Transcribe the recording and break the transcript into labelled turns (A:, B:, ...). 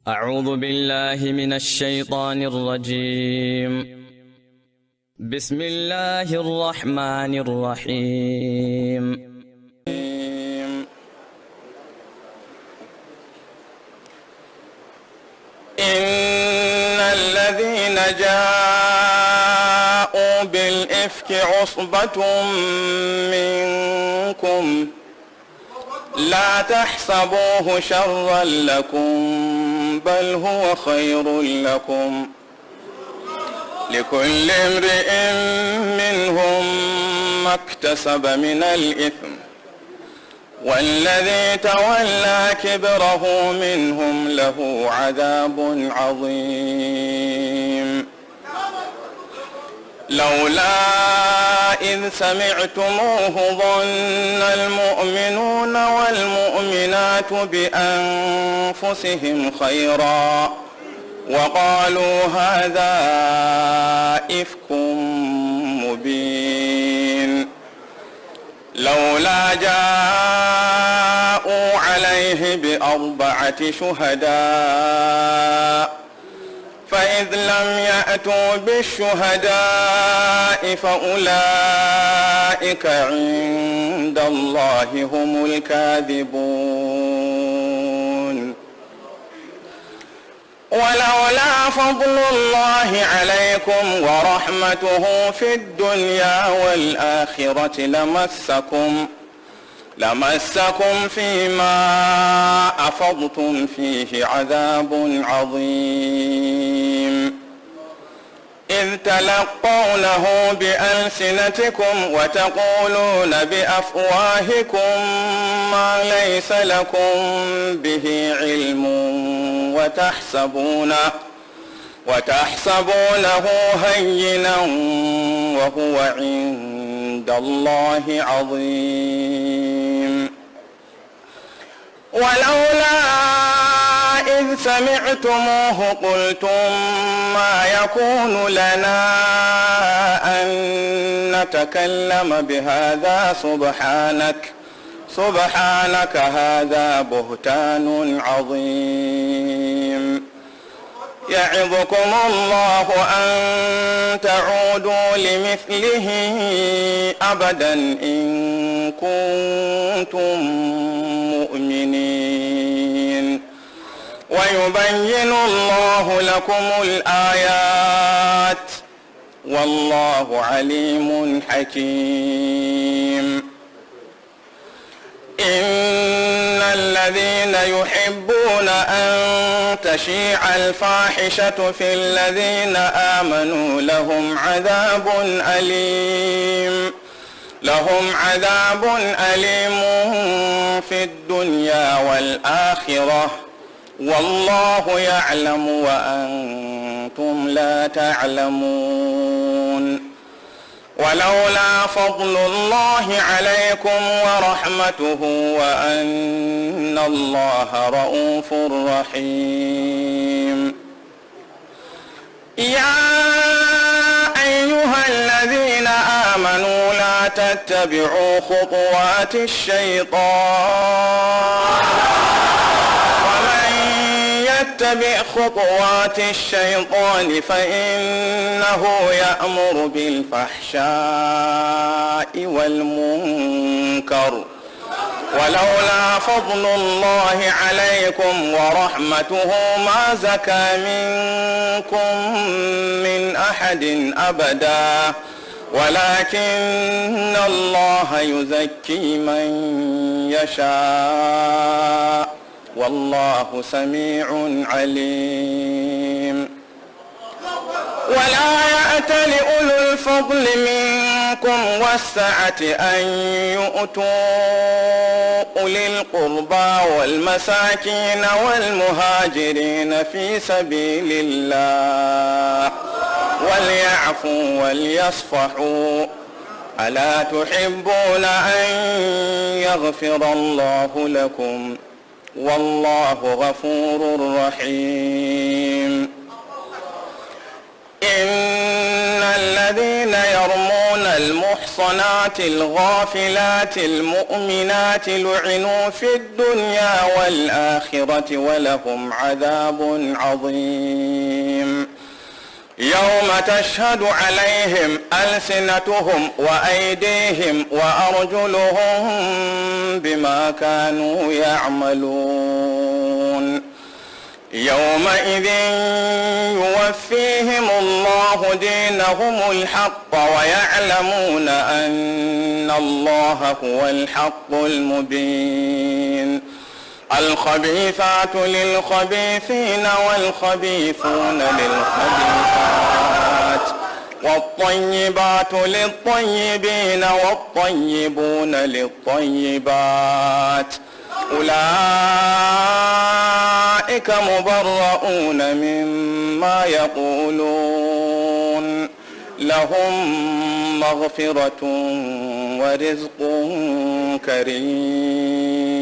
A: أعوذ بالله من الشيطان الرجيم. بسم الله الرحمن الرحيم.
B: إن الذين جاءوا بالإفك عصبة منكم لا تحسبوه شرا لكم بل هو خير لكم لكل امرئ منهم ما اكتسب من الإثم والذي تولى كبره منهم له عذاب عظيم. لولا إذ سمعتموه ظن المؤمنون والمؤمنات بأنفسهم خيرا وقالوا هذا إفك مبين. لولا جاءوا عليه بأربعة شهداء فإذ لم يأتوا بالشهداء فأولئك عند الله هم الكاذبون. ولولا فضل الله عليكم ورحمته في الدنيا والآخرة لمسكم فيما أفضتم فيه عذاب عظيم. إذ تلقونه بألسنتكم وتقولون بأفواهكم ما ليس لكم به علم وتحسبونه هينا وهو عند الله عظيم. ولولا إذ سمعتموه قلتم ما يكون لنا أن نتكلم بهذا سبحانك هذا بهتان عظيم. يعظكم الله أن تعودوا لمثله أبدا إن كنتم مؤمنين ويبين الله لكم الآيات والله عليم حكيم. إن الذين يحبون أن تشيع الفاحشة في الذين آمنوا لهم عذاب أليم في الدنيا والآخرة والله يعلم وأنتم لا تعلمون. ولولا فضل الله عليكم ورحمته وأن الله رؤوف رحيم. يا أيها الذين آمنوا لا تتبعوا خطوات الشيطان ومن يتبع خطوات الشيطان فإنه يأمر بالفحشاء والمنكر ولولا فضل الله عليكم ورحمته ما زكى منكم من أحد أبدا ولكن الله يزكي من يشاء والله سميع عليم. ولا يأتل أولو الفضل منكم والسعة أن يؤتوا أولي القربى والمساكين والمهاجرين في سبيل الله وليعفوا وليصفحوا ألا تحبون أن يغفر الله لكم والله غفور رحيم. إن الذين يرمون المحصنات الغافلات المؤمنات لعنوا في الدنيا والآخرة ولهم عذاب عظيم. يوم تشهد عليهم ألسنتهم وأيديهم وأرجلهم بما كانوا يعملون. يومئذ يوفيهم الله دينهم الحق ويعلمون أن الله هو الحق المبين. الخبيثات للخبيثين والخبيثون للخبيثات والطيبات للطيبين والطيبون للطيبات أولئك مبرؤون مما يقولون لهم مغفرة ورزق كريم.